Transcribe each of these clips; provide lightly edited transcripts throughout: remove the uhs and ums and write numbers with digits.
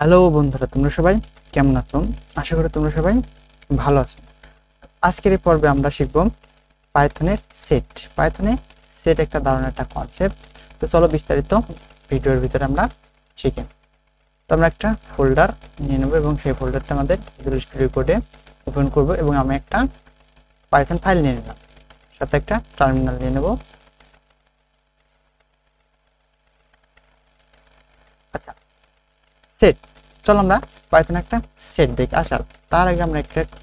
Hello বন্ধুরা, তোমরা সবাই কেমন আছো? আশা করি তোমরা সবাই ভালো আছো। আজকের এই পর্বে আমরা শিখব পাইথনের সেট। পাইথনে সেট একটা দারুণ একটা কনসেপ্ট। তো চলো বিস্তারিত ভিডিওর ভিতরে আমরা শিখি। তো আমরা একটা ফোল্ডার নিয়ে নেব এবং সেই ফোল্ডারটা আমাদের ভিজুয়াল স্টুডিও কোডে ওপেন করব এবং আমি একটা পাইথন ফাইল নিয়ে নিলাম, সাথে একটা টার্মিনাল নিয়ে নেব। আচ্ছা, সেট, চলো আমরা পাইথন একটা সেট দেখি। আচ্ছা, তার আগে আমরা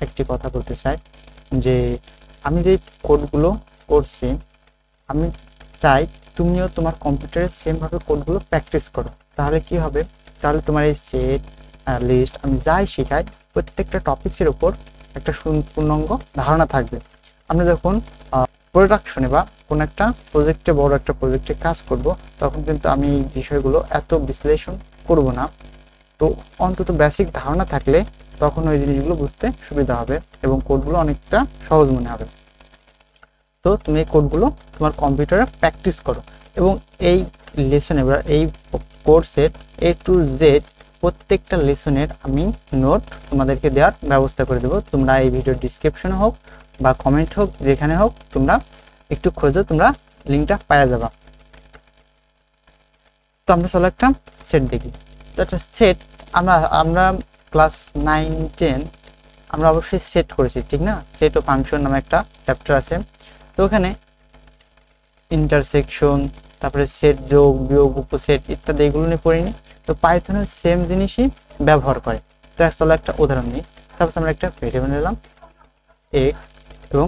একটি কথা বলতে চাই যে আমি যে কোডগুলো করছি, আমি চাই তুমিও তোমার কম্পিউটারে সেমভাবে কোডগুলো প্র্যাকটিস করো। তাহলে কি হবে, তাহলে তোমার এই সেট লিস্ট আমি যাই শেখাই প্রত্যেকটা টপিক্সের উপর একটা পূর্ণাঙ্গ ধারণা থাকবে। আমরা যখন প্রোডাকশনে বা কোনো একটা প্রজেক্টে, বড় একটা প্রজেক্টে কাজ করব, তখন কিন্তু আমি এই বিষয়গুলো এত বিশ্লেষণ করব না। তো অন্তত বেসিক ধারণা থাকলে তখন ওই জিনিসগুলো বুঝতে সুবিধা হবে এবং কোডগুলো অনেকটা সহজ মনে হবে। তো তুমি এই কোডগুলো তোমার কম্পিউটারে প্র্যাকটিস করো এবং এই লেসনে বা এই কোর্সের A to Z প্রত্যেকটা লেসনের আমি নোট তোমাদেরকে দেওয়ার ব্যবস্থা করে দেবো। তোমরা এই ভিডিওর ডিসক্রিপশনে হোক বা কমেন্ট হোক, যেখানে হোক তোমরা একটু খোঁজো, তোমরা লিঙ্কটা পাওয়া যাবে। তো আমরা চলো একটা সেট দেখি। তো একটা সেট আমরা আমরা ক্লাস 9-10 আমরা অবশ্যই সেট করেছি, ঠিক না? সেট ও ফাংশন নামে একটা চ্যাপ্টার আছে। তো ওখানে ইন্টারসেকশন, তারপরে সেট, যোগ বিয়োগ, উপসেট ইত্যাদি এগুলো নিয়ে পড়িনি। তো পাইথনের সেম জিনিসই ব্যবহার করে। তো চলো একটা উদাহরণ নিই। তারপর আমরা একটা ভেরিয়েবল নিলাম এক্স এবং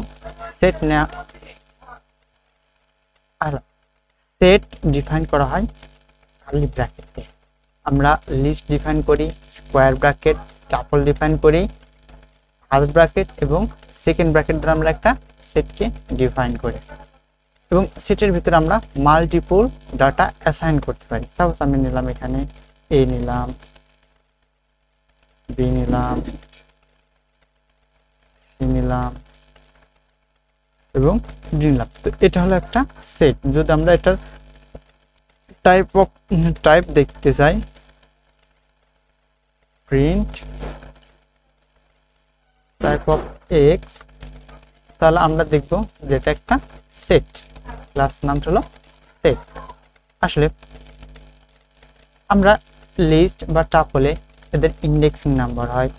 সেট নেওয়া। আর সেট ডিফাইন করা হয় কার্লি ব্র্যাকেট দিয়ে। আমরা লিস্ট ডিফাইন করি, স্কোয়ার ব্র্যাকেট, টাপল ডিফাইন করি, ফার্স্ট ব্র্যাকেট এবং সেকেন্ড ব্র্যাকেট দ্বারা আমরা একটা সেটকে ডিফাইন করি এবং সেটের ভিতরে আমরা মাল্টিপল ডাটা অ্যাসাইন করতে পারি। সাপোজ আমি নিলাম এখানে এ নিলাম, বি নিলাম, সি নিলাম এবং ডি নিলাম। তো এটা হলো একটা সেট। যদি আমরা এটার টাইপ দেখতে চাই, প্রিন্ট টাইপ অফ এক্স, তাহলে আমরা দেখব যে এটা একটা সেট। ক্লাস নামটা হলো সেট। আসলে আমরা লিস্ট বা টাপলে এদের ইন্ডেক্সিং নাম্বার হয়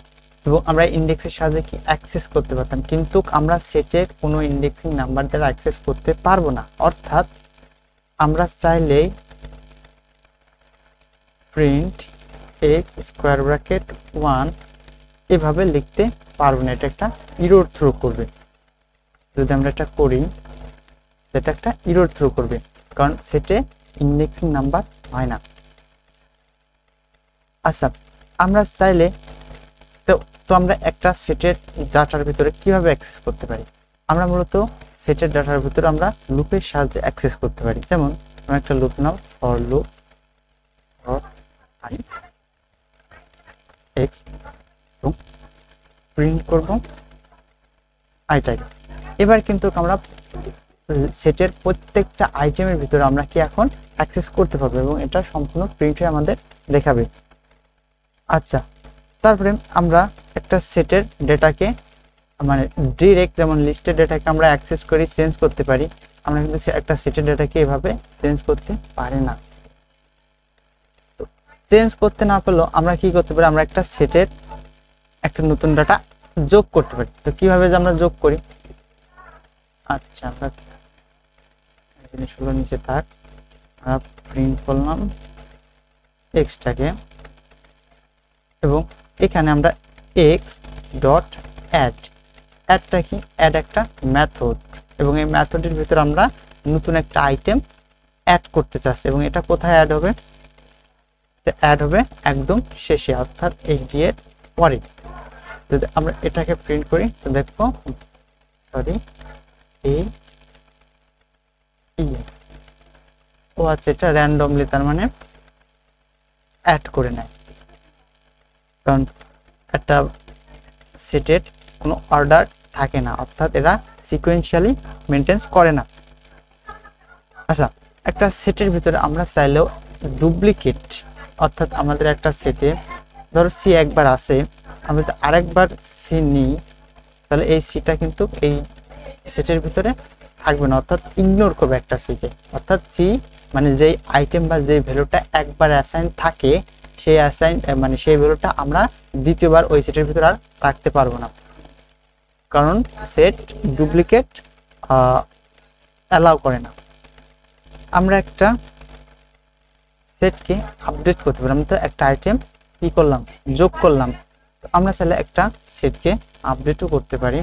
এবং আমরা ইন্ডেক্সের সাহায্যে কি অ্যাক্সেস করতে পারতাম, কিন্তু আমরা সেটের কোনো ইন্ডেক্সিং নাম্বার দ্বারা অ্যাক্সেস করতে পারবো না। অর্থাৎ আমরা চাইলেই প্রিন্ট এক্স স্কোয়ার ব্র্যাকেট 1 এভাবে লিখতে পারবো না, এটা একটা ইরর থ্রো করবে। যদি আমরা এটা করি, এটা একটা ইরর থ্রো করবে, কারণ সেটে ইন্ডেক্সিং নাম্বার হয় না। আচ্ছা, আমরা চাইলে তো আমরা একটা সেটের ডাটার ভিতরে কিভাবে অ্যাক্সেস করতে পারি? আমরা মূলত সেটের ডাটার ভিতরে আমরা লুপের সাহায্যে অ্যাক্সেস করতে পারি। যেমন আমরা একটা loop now, for loop for I x এবং প্রিন্ট করব আই টাইপ। এবার কিন্তু আমরা সেটের প্রত্যেকটা আইটেমের ভিতরে আমরা কি এখন অ্যাক্সেস করতে পারবো এবং এটা সম্পূর্ণ প্রিন্টে আমাদের দেখাবে। আচ্ছা, তারপরে আমরা একটা সেটের ডেটাকে মানে ডিরেক্ট, যেমন লিস্টের ডেটাকে আমরা অ্যাক্সেস করি, চেঞ্জ করতে পারি। আমরা কিন্তু একটা সেটের ডেটাকে এভাবে চেঞ্জ করতে পারি না। তো চেঞ্জ করতে না পারলেও আমরা কি করতে পারি, আমরা একটা সেটের একটা নতুন ডাটা যোগ করতে পারি। তো কিভাবে যে আমরা যোগ করি, আচ্ছা আমরা জিনিসগুলো নিচে থাক, আমরা প্রিন্ট করলাম এক্সটাকে এবং এখানে আমরা এক্স ডট অ্যাড, অ্যাডটা কি, অ্যাড একটা মেথড এবং এই মেথডের ভিতরে আমরা নতুন একটা আইটেম অ্যাড করতে চাচ্ছি এবং এটা কোথায় অ্যাড হবে, অ্যাড হবে একদম শেষে, অর্থাৎ এই এর পরে। যদি আমরা এটাকে প্রিন্ট করি তো দেখবো, সরি এই ও আচ্ছা, এটা র্যান্ডমলি তার মানে অ্যাড করে নেয়, কারণ একটা সেটের কোনো অর্ডার থাকে না, অর্থাৎ এরা সিকোয়েন্সিয়ালি মেনটেন্স করে না। আচ্ছা, একটা সেটের ভিতরে আমরা চাইলেও ডুপ্লিকেট, অর্থাৎ আমাদের একটা সেটে ধরো সি একবার আসে, আমি তো আরেকবার সি নিই, তাহলে এই সিটা কিন্তু এই সেটের ভিতরে থাকবে না, অর্থাৎ ইগনোর করবে একটা সিকে। অর্থাৎ সি মানে যেই আইটেম বা যেই ভ্যালুটা একবার অ্যাসাইন থাকে, সেই অ্যাসাইন মানে সেই ভ্যালুটা আমরা দ্বিতীয়বার ওই সেটের ভিতরে আর রাখতে পারবো না, কারণ সেট ডুপ্লিকেট অ্যালাউ করে না। আমরা একটা সেটকে আপডেট করতে পারি, আমরা তো একটা আইটেম কি করলাম, যোগ করলাম, আমরা চাইলে একটা সেটকে আপডেটও করতে পারি।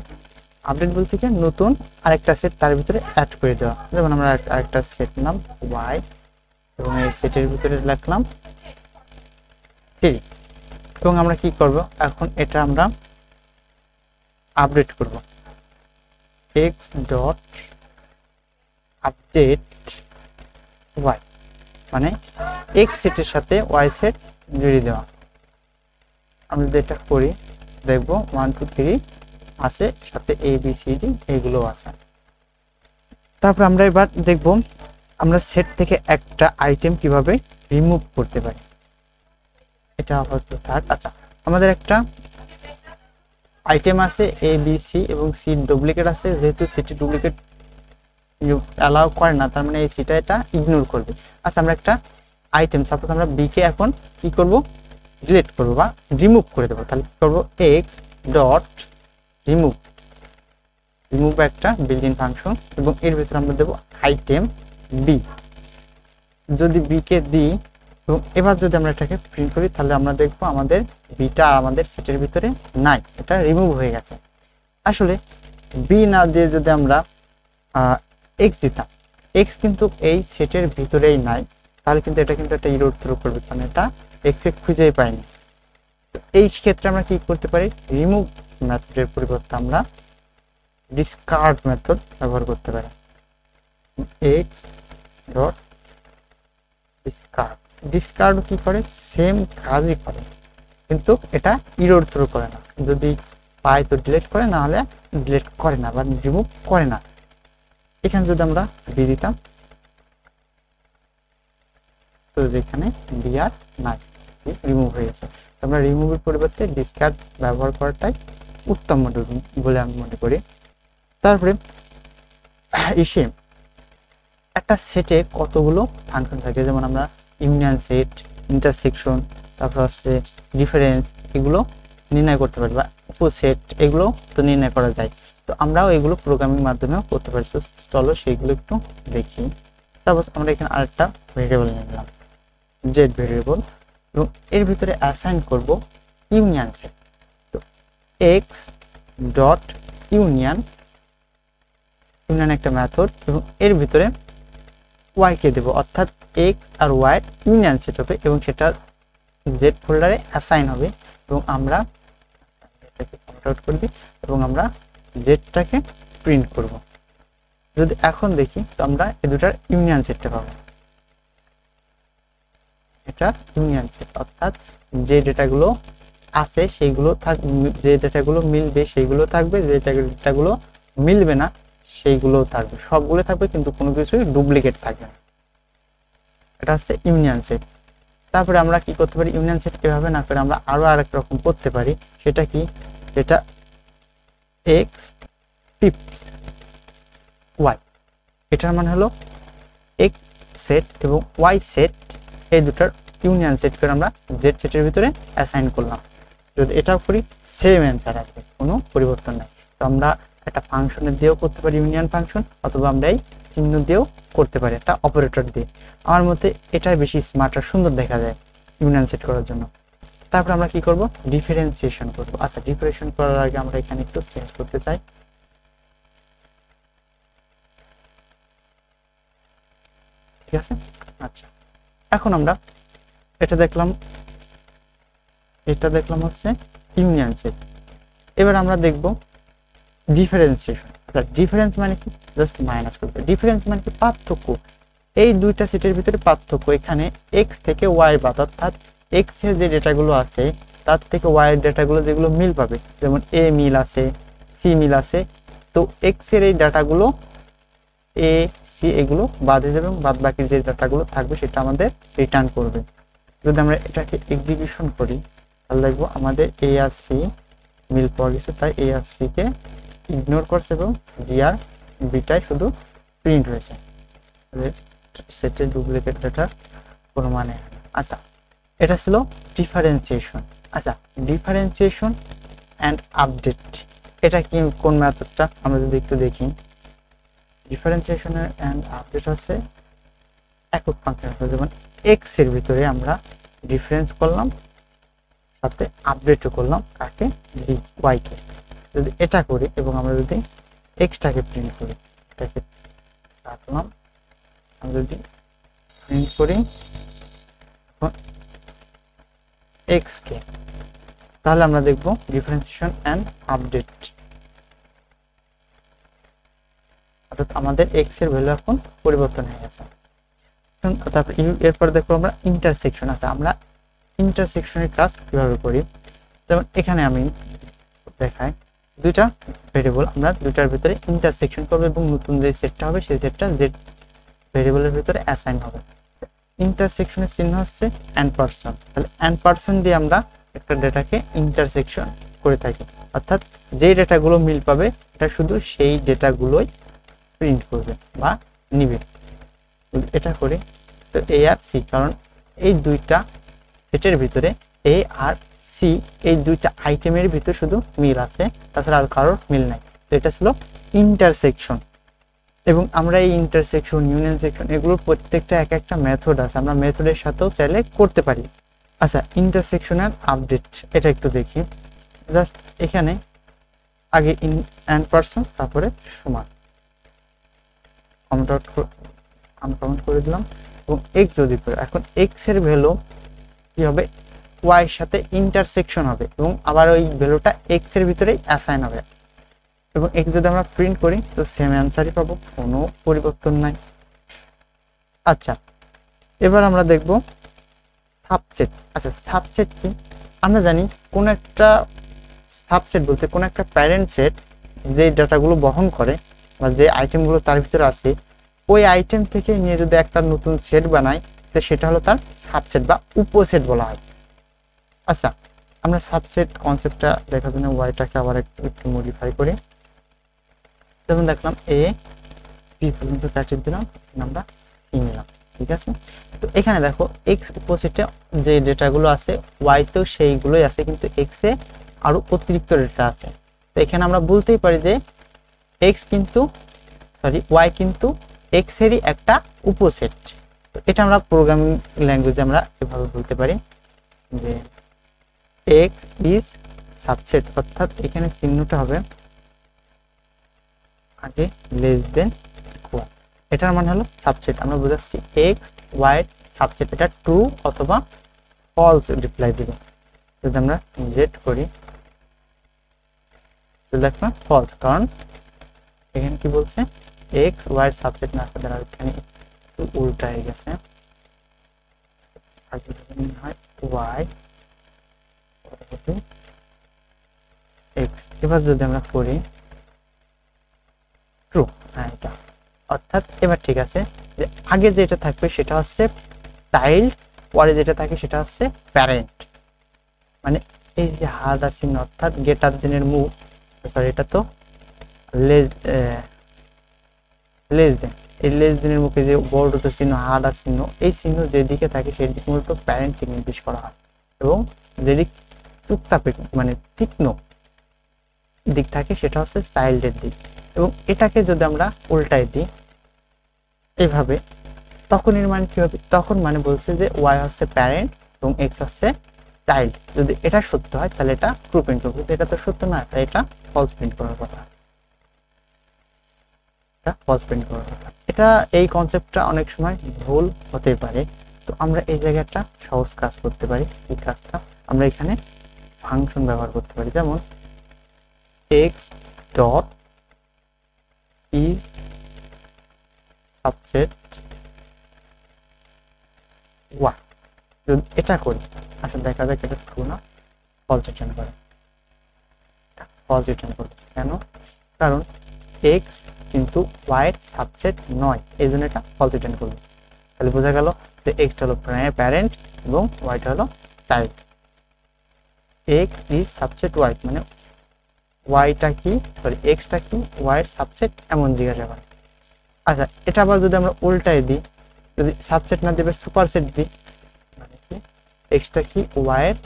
আপডেট বলতে কি নতুন আরেকটা সেট তার ভিতরে অ্যাড করে দেওয়া। যেমন আমরা আরেকটা সেট নাম ওয়াই এবং এই সেটের ভিতরে লিখলাম 3, এবং আমরা কি করব, এখন এটা আমরা আপডেট করব, এক্স ডট আপডেট ওয়াই, মানে এক্স সেটের সাথে ওয়াই সেট জুড়ে দেওয়া। আমরা যদি এটা করি দেখবো 1 2 3 আছে, সাথে এ বি সি ডি এগুলো আছে। তারপর আমরা এবার দেখব আমরা সেট থেকে একটা আইটেম কিভাবে রিমুভ করতে পারি। এটা আপাতত থাক। আচ্ছা, আমাদের একটা আইটেম আছে এ বি সি এবং সি ডুপ্লিকেট আছে, যেহেতু সিটি ডুপ্লিকেট অ্যালাউ করে না, তার মানে এই সিটা এটা ইগনোর করবে। আচ্ছা, আমরা একটা আইটেম সাপোজ আমরা বি কে এখন কি করব, ডিলিট করব বা রিমুভ করে দেবো। তাহলে কি করবো, এক্স ডট রিমুভ, রিমুভ একটা বিল্ট ইন ফাংশন, এবং এর ভিতরে আমরা দেবো আইটেম বি। যদি বি কে দিই এবং এবার যদি আমরা এটাকে প্রিন্ট করি, তাহলে আমরা দেখবো আমাদের বিটা আমাদের সেটের ভিতরে নাই, এটা রিমুভ হয়ে গেছে। আসলে বি না দিয়ে যদি আমরা এক্স দিতাম, এক্স কিন্তু এই সেটের ভিতরেই নাই, তাহলে কিন্তু এটা কিন্তু একটা ইরর থ্রো করবে, কারণ এটা এক্স এ খুঁজেই পাইনি। এই ক্ষেত্রে আমরা কি করতে পারি, রিমুভ মেথডের পরিবর্তে আমরা ডিসকার্ড মেথড ব্যবহার করতে পারি। এক্স ডট ডিসকার্ড, ডিসকার্ড কি করে, সেম কাজই করে, কিন্তু এটা ইরর থ্রো করে না। যদি পাই তো ডিলিট করে, না হলে ডিলিট করে না বা রিমুভ করে না। এখানে যদি আমরা বি দিতাম, তো যেখানে বি আর নাই, রিমুভ হয়ে গেছে। আমরা রিমুভের পরিবর্তে ডিসকার্ড ব্যবহার করাটাই উত্তম বলে আমি মনে করি। তারপরে এসে একটা সেটে কতগুলো ফাংশন থাকে, যেমন আমরা ইউনিয়ন সেট, ইন্টারসেকশন, তারপর হচ্ছে ডিফারেন্স, এগুলো নির্ণয় করতে পারি, বা উপসেট এগুলো তো নির্ণয় করা যায়। তো আমরাও এগুলো প্রোগ্রামিং মাধ্যমেও করতে পারি। তো চলো সেইগুলো একটু দেখি। তারপর আমরা এখানে আরেকটা ভেরিয়েবল নিলাম, জেড ভেরিয়েবল, এবং এর ভিতরে অ্যাসাইন করব ইউনিয়ন সেট। তো এক্স ডট ইউনিয়ন, ইউনিয়ন একটা মেথড, এবং এর ভিতরে ওয়াই কে দেবো, অর্থাৎ এক্স আর ওয়াই ইউনিয়ন সেট হবে এবং সেটা জেড ফোল্ডারে অ্যাসাইন হবে, এবং আমরা এটাকে কমেন্ট আউট করে দিই এবং আমরা জেডটাকে প্রিন্ট করব। যদি এখন দেখি তো আমরা এই দুটার ইউনিয়ন সেটটা পাবো, এটা ইউনিয়ন সেট, অর্থাৎ যে ডেটাগুলো আছে সেইগুলো যে ডেটাগুলো মিলবে সেইগুলো থাকবে, যে ডেটাগুলো মিলবে না সেইগুলো থাকবে, সবগুলো থাকবে, কিন্তু কোনো কিছুই ডুপ্লিকেট থাকবে না। এটা হচ্ছে ইউনিয়ন সেট। তারপরে আমরা কি করতে পারি, ইউনিয়ন সেট এভাবে না করে আমরা আরো আরেক রকম করতে পারি। সেটা কি, এটা এক্স টিপস ওয়াই, এটার মানে হলো এক্স সেট এবং ওয়াই সেট, এই দুটার ইউনিয়ন সেট করে আমরা জেড সেটের ভিতরে অ্যাসাইন করলাম। যদি এটাও করি সেম অ্যান্সার আসবে, কোনো পরিবর্তন নাই। তো আমরা একটা ফাংশনের দিয়েও করতে পারি ইউনিয়ন ফাংশন, অথবা আমরা এই চিহ্ন দিয়েও করতে পারি, একটা অপারেটর দিয়ে। আমার মতে এটাই বেশি স্মার্ট আর সুন্দর দেখা যায় ইউনিয়ন সেট করার জন্য। তারপর আমরা কি করব, ডিফারেন্সিয়েশন করব। আচ্ছা, ডিফারেন্সিয়েশন করার আগে আমরা এখানে একটু চেঞ্জ করতে চাই। ঠিক আছে, আচ্ছা, এখন আমরা এটা দেখলাম হচ্ছে ইউনিয়ন সেট। এবার আমরা দেখব ডিফারেন্সিয়েশন। আচ্ছা, ডিফারেন্স মানে কি, জাস্ট মাইনাস করবে। ডিফারেন্স মানে কি, পার্থক্য। এই দুইটা সেটের ভিতরে পার্থক্য, এখানে এক্স থেকে ওয়াই বাদ, অর্থাৎ এক্স এর যে ডেটাগুলো আছে তার থেকে ওয়াই এর ডেটাগুলো যেগুলো মিল পাবে, যেমন এ মিল আছে, সি মিল আছে, তো এক্স এর এই ডাটাগুলো এ সি এগুলো বাদ হয়ে যাবে এবং বাদ বাকি যে ডাটাগুলো থাকবে সেটা আমাদের রিটার্ন করবে। যদি আমরা এটাকে এক্সিকিউশন করি, তাহলে দেখবো আমাদের এ আর সি মিল পাওয়া গেছে, তাই এ আর সি কে ইগনোর করছে এবং বি আর বিটাই শুধু প্রিন্ট হয়েছে। সেটের ডুপ্লিকেট ডেটার কোনো মানে হয় না। আচ্ছা, এটা ছিল ডিফারেন্সিয়েশন। আচ্ছা, ডিফারেন্সিয়েশন অ্যান্ড আপডেট, এটা কি কোন মেথডটা আমরা যদি একটু দেখি। ডিফারেন্সিয়েশন অ্যান্ড আপডেট হচ্ছে একক ফাংশন, যেমন এক্স এর ভিতরে আমরা ডিফারেন্স করলাম, সাথে আপডেটও করলাম কাকে, ওয়াই কে। যদি এটা করি এবং আমরা যদি এক্সটাকে প্রিন্ট করি, এটাকে রাখলাম, আমরা যদি প্রিন্ট করি এক্স কে, তাহলে আমরা দেখব ডিফারেন্সিয়েশন অ্যান্ড আপডেট, অর্থাৎ আমাদের এক্স এর ভ্যালু এখন পরিবর্তন হয়ে গেছে। তারপর এরপর দেখবো আমরা ইন্টারসেকশন। আছে আমরা ইন্টারসেকশনের কাজ কিভাবে করি, যেমন এখানে আমি দেখাই দুইটা ভেরিয়েবল, আমরা দুইটার ভিতরে ইন্টারসেকশন করব এবং নতুন যে সেটটা হবে সেই সেটটা জেড ভেরিয়েবলের ভিতরে অ্যাসাইন হবে। ইন্টারসেকশনের চিহ্ন হচ্ছে অ্যাম্পারসন, তাহলে অ্যাম্পারসন দিয়ে আমরা একটা ডেটাকে ইন্টারসেকশন করে থাকি, অর্থাৎ যেই ডেটাগুলো মিল পাবে এটা শুধু সেই ডেটাগুলোই প্রিন্ট করবে বা নিবে। এটা করি তো এ আর সি, কারণ এই দুইটা সেটের ভিতরে এ আর সি এই দুইটা আইটেমের ভিতরে শুধু মিল আছে, তাছাড়া আর কারোর মিল নাই। তো এটা ছিল ইন্টারসেকশন। এবং আমরা এই ইন্টারসেকশন, ইউনিয়ন সেকশন, এগুলোর প্রত্যেকটা এক একটা মেথড আছে, আমরা মেথডের সাথেও চাইলে করতে পারি। আচ্ছা, ইন্টারসেকশনের আপডেট এটা একটু দেখি। জাস্ট এখানে আগে অ্যাম্পারসন তারপরে সমান আনকমেন্ট করে দিলাম এবং এক্স যদি করে, এখন এক্স এর ভ্যালু কি হবে, ওয়াই এর সাথে ইন্টারসেকশন হবে এবং আবার ওই ভ্যালুটা এক্স এর ভিতরেই অ্যাসাইন হবে। এবং এক্স যদি আমরা প্রিন্ট করি তো সেম অ্যান্সারই পাবো, কোনো পরিবর্তন নাই। আচ্ছা, এবার আমরা দেখব সাবসেট। আচ্ছা, সাবসেট কি? আমরা জানি কোন একটা সাবসেট বলতে কোন একটা প্যারেন্ট সেট যে ডাটাগুলো বহন করে বা যে আইটেমগুলো তার ভিতরে আছে, ওই আইটেম থেকে নিয়ে যদি একটা নতুন সেট বানাই তো সেটা হলো তার সাবসেট বা উপসেট বলা হয়। আচ্ছা, আমরা সাবসেট কনসেপ্টটা দেখার জন্য ওয়াইটাকে আবার একটু মডিফাই করি। যেমন দেখলাম এ বি পর্যন্ত প্যাকেট দিলাম, আমরা সি নিলাম, ঠিক আছে। তো এখানে দেখো এক্স উপসেটে যে ডেটাগুলো আছে ওয়াইতেও সেইগুলোই আছে, কিন্তু এক্স এ আরো অতিরিক্ত ডেটা আছে। তো এখানে আমরা বলতেই পারি যে এক্স কিন্তু ওয়াই কিন্তু এক্স এরই একটা উপসেট। তো এটা আমরা প্রোগ্রামিং ল্যাঙ্গুয়েজে আমরা এভাবে বলতে পারি যে এক্স ইজ সাবসেট, অর্থাৎ এখানে চিহ্নটা হবে আগে লেস দেন ইকুয়াল, এটার মানে হলো সাবসেট। আমরা বুঝাচ্ছি এক্স ওয়াই সাবসেট, এটা ট্রু অথবা ফলস রিপ্লাই দিবে। যদি আমরা জেড করি তো দেখলাম ফলস, কারণ এখানে কি বলছে এক্স ওয়াই সাবসেট না করে আর এখানে একটু উল্টা হয়ে গেছে, হয় ওয়াই এক্স। এবার যদি আমরা করি ট্রু, হ্যাঁ এটা, অর্থাৎ এবার ঠিক আছে যে আগে যেটা থাকবে সেটা হচ্ছে চাইল্ড, পরে যেটা থাকে সেটা হচ্ছে প্যারেন্ট। মানে এই যে হাদা চিহ্ন অর্থাৎ গেটার দিনের মুখ, সরি এটা তো লেস দেন, এই লেস দেনের মুখে যে বড় চিহ্ন হাদা চিহ্ন, এই চিহ্ন যেদিকে থাকে সেই দিকে মূলত প্যারেন্টকে নির্দেশ করা হয়, এবং যেদিক টুকটাপে মানে তীক্ষ্ণ দিক থাকে সেটা হচ্ছে চাইল্ডের দিক। এবং এটাকে যদি আমরা উল্টাই দিই এভাবে, তখন এর মানে কি হবে, তখন মানে বলছে যে ওয়াই হচ্ছে প্যারেন্ট এবং এক্স হচ্ছে চাইল্ড। যদি এটা সত্য হয় তাহলে এটা ট্রু প্রিন্ট করবে, এটা তো সত্য না, তাই এটা ফলস প্রিন্ট করার কথা, এটা ফলস প্রিন্ট করার কথা। এটা এই কনসেপ্টটা অনেক সময় ভুল হতে পারে, তো আমরা এই জায়গাটা সহজ কাজ করতে পারি। এই কাজটা আমরা এখানে ফাংশন ব্যবহার করতে পারি, যেমন X dot is subset Y. যদি এটা করি আসলে দেখা যায় এটা ট্রু না, ফলস রিটার্ন করে, ফলস রিটার্ন করবে। কেন? কারণ এক্স কিন্তু ওয়াই সাবসেট নয়, এই জন্য এটা ফলস রিটার্ন করবে। তাহলে বোঝা গেল যে এক্সটা হলো প্যারেন্ট এবং ওয়াইটা হলো child. X is subset Y, মানে ওয়াইটা কি সরি এক্সটা কি ওয়াই এর সাবসেট এমন জিজ্ঞাসা করে। আচ্ছা এটা আবার যদি আমরা উল্টাই দিই, যদি সাবসেট না দেবে সুপারসেট দিই, মানে কি এক্সটা কি ওয়াই এর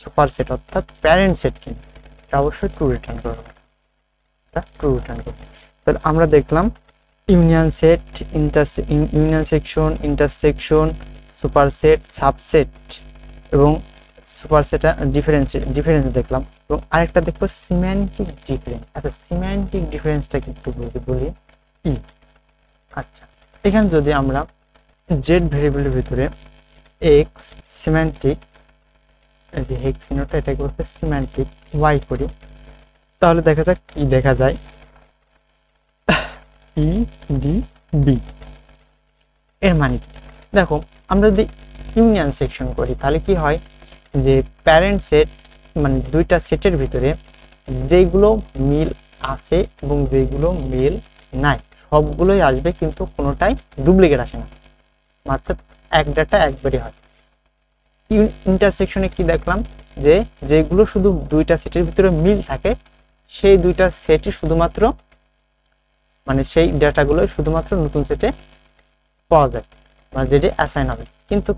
সুপারসেট অর্থাৎ প্যারেন্ট সেট কি, এটা অবশ্যই ট্রু রিটার্ন করবে, এটা ট্রু রিটার্ন করবে। তাহলে আমরা দেখলাম union set, union section, intersection, superset, subset এবং সুপারসেট ডিফারেন্স দেখলাম, এবং আরেকটা দেখবো সিম্যান্টিক ডিফারেন্স। আচ্ছা সিম্যান্টিক ডিফারেন্সটা কিন্তু বলি ই। আচ্ছা এখানে যদি আমরা জেড ভেরিয়েবলের ভিতরে এক্স সিম্যান্টিক, এই যে হেক্স চিহ্নটা এটাকে বলতে সিম্যান্টিক ওয়াই করি, তাহলে দেখা যাক কি দেখা যায়, ই ডি বি এর মানে কি। দেখো আমরা যদি ইউনিয়ন সেকশন করি তাহলে কি হয়, যে প্যারেন্ট সেট মানে দুইটা সেটের ভিতরে যেগুলো মিল আছে এবং যেগুলো মিল নাই সবগুলোই আসবে, কিন্তু কোনোটাই ডুপ্লিকেট আসে না, মাত্র এক ডাটা একবারই হয়। ইন্টারসেকশনে কি দেখলাম, যে যেগুলো শুধু দুইটা সেটের ভিতরে মিল থাকে সেই দুইটা সেটই শুধুমাত্র মানে সেই ডাটাগুলো শুধুমাত্র নতুন সেটে পাওয়া যায়, মানে যেটি অ্যাসাইন হবে। কিন্তু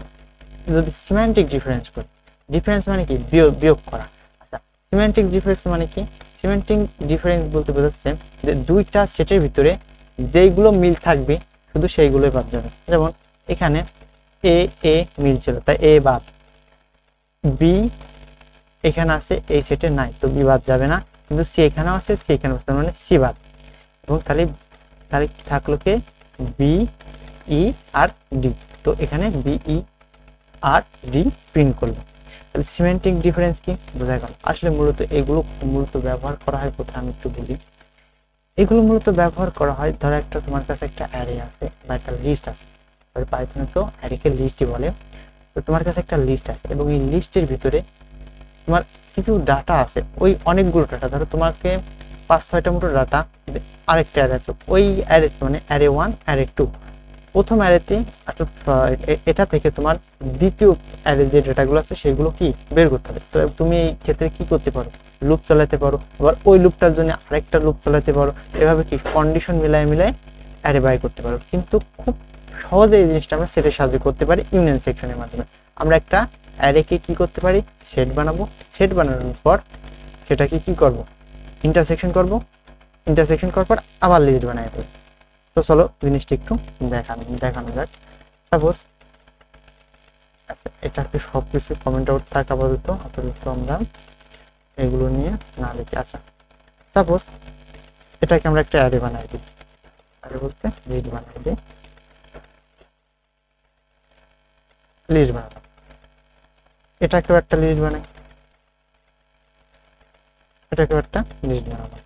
যদি সিম্যান্টিক ডিফারেন্স করি, ডিফারেন্স মানে কি বিয়োগ করা। আচ্ছা সিম্যান্টিক ডিফারেন্স মানে কি, সিম্যান্টিক ডিফারেন্স বলতে বোঝাচ্ছে যে দুইটা সেটের ভিতরে যেইগুলো মিল থাকবে শুধু সেইগুলোই বাদ যাবে। যেমন এখানে এ এ মিল ছিল তাই এ বাদ, বি এখানে আছে এই সেটে নাই তো বি বাদ যাবে না, কিন্তু সি এখানেও আছে সি এখানে আছে মানে সি বাদ, এবং তাহলে তাহলে কি থাকলো কে বি ই আর ডি, তো এখানে বি ই আর ডি প্রিন্ট করলো। তাহলে সিমেন্টিক ডিফারেন্স কি বোঝা গেল। আসলে মূলত এগুলো মূলত ব্যবহার করা হয় কোথায় আমি একটু বলি। এগুলো মূলত ব্যবহার করা হয়, ধরো একটা তোমার কাছে একটা অ্যারে আছে বা একটা লিস্ট আছে, পাইথনে তো অ্যারেকে লিস্টই বলে। তো তোমার কাছে একটা লিস্ট আছে এবং এই লিস্টের ভিতরে তোমার কিছু ডাটা আছে, ওই অনেকগুলো ডাটা, ধরো তোমাকে 5-6টা মতো ডাটা আরেকটা অ্যারে আছে, ওই অ্যারে মানে অ্যারে 1 অ্যারে 2, প্রথম অ্যারেতে এটা থেকে তোমার দ্বিতীয় অ্যারে যে ডাটাগুলো আছে সেগুলো কি বের করতে হবে। তো তুমি এই ক্ষেত্রে কি করতে পারো, লুপ চালাতে পারো, আবার ওই লুপটার জন্য আরেকটা লুপ চালাতে পারো, এভাবে কি কন্ডিশন মিলাই অ্যারে বাই করতে পারো। কিন্তু খুব সহজে এই জিনিসটা আমরা সেটের সাহায্যে করতে পারি ইউনিয়ন সেকশনের মাধ্যমে। আমরা একটা অ্যারেকে কি করতে পারি, সেট বানাবো, সেট বানানোর পর সেটাকে কি করব, ইন্টারসেকশন করব, ইন্টারসেকশন করার পর আবার লিস্ট বানাই দেবো। তো চলো জিনিসটা একটু দেখানো যাক। সাপোজ আচ্ছা এটাকে সবকিছু কমেন্ট আউট থাক আপাতত আমরা এগুলো নিয়ে না লিখি। আচ্ছা সাপোজ এটাকে আমরা একটা অ্যারে বানাই দিই, অ্যারে বলতে লিস্ট বানাই দিই, লিস্ট বানালাম, এটাকেও একটা লিস্ট বানাই, এটাকেও একটা লিস্ট বানালাম।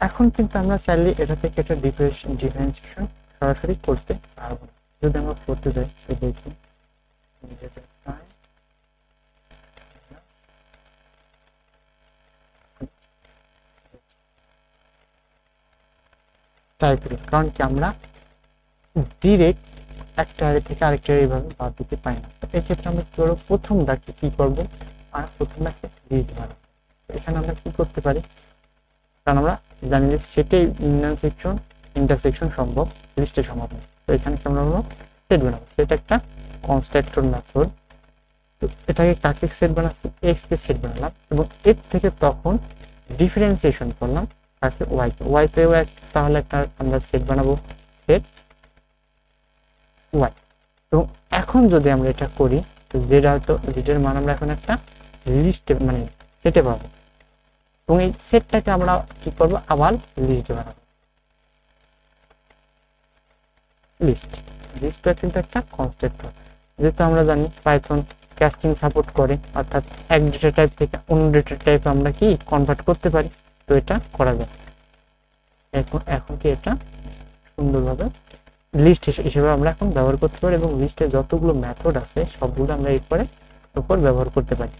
এখন কিন্তু আমরা চাইলে এটা থেকে একটা ডিফারেন্সিয়েশন সরাসরি করতে পারবো না। যদি আমরা করতে যাই দেখি টাইপ করি, কারণ কি আমরা ডিরেক্ট একটা অ্যারে থেকে আরেকটা এইভাবে বাদ দিতে পারি না। তো এক্ষেত্রে আমরা কি করবো, প্রথম ডাকে কি করবো, আর প্রথম ডাকে লিস্ট বানাবো। এখানে আমরা কি করতে পারি, কারণ আমরা জানি যে সেটে ইউনিয়ন সেকশন ইন্টারসেকশন সম্ভব, লিস্টে সম্ভব না। তো এখানে কি আমরা সেট বানাবো, সেট একটা কনস্ট্রাক্টর মেথড। তো এটাকে কাকে সেট বানাচ্ছি, এক্স কে সেট বানালাম, এবং এর থেকে তখন ডিফারেন্সিয়েশন করলাম কাকে ওয়াই কে, ওয়াই পেও তাহলে একটা আমরা সেট বানাবো সেট ওয়াই। এবং এখন যদি আমরা এটা করি তো যেটা হয়তো যেটার মান আমরা এখন একটা লিস্টে মানে সেটে পাবো, এবং এই সেটটাকে আমরা কি করবো আবার লিস্ট বানাবো। লিস্টটা কিন্তু একটা কনস্ট্রাক্টর, যেহেতু আমরা জানি পাইথন ক্যাস্টিং সাপোর্ট করে, অর্থাৎ এক ডেটা টাইপ থেকে অন্য ডেটা টাইপ আমরা কি কনভার্ট করতে পারি। তো এটা করা যায়, এখন কি এটা সুন্দরভাবে লিস্ট হিসেবে আমরা এখন ব্যবহার করতে পারি, এবং লিস্টে যতগুলো মেথড আছে সবগুলো আমরা এরপরে উপর ব্যবহার করতে পারি।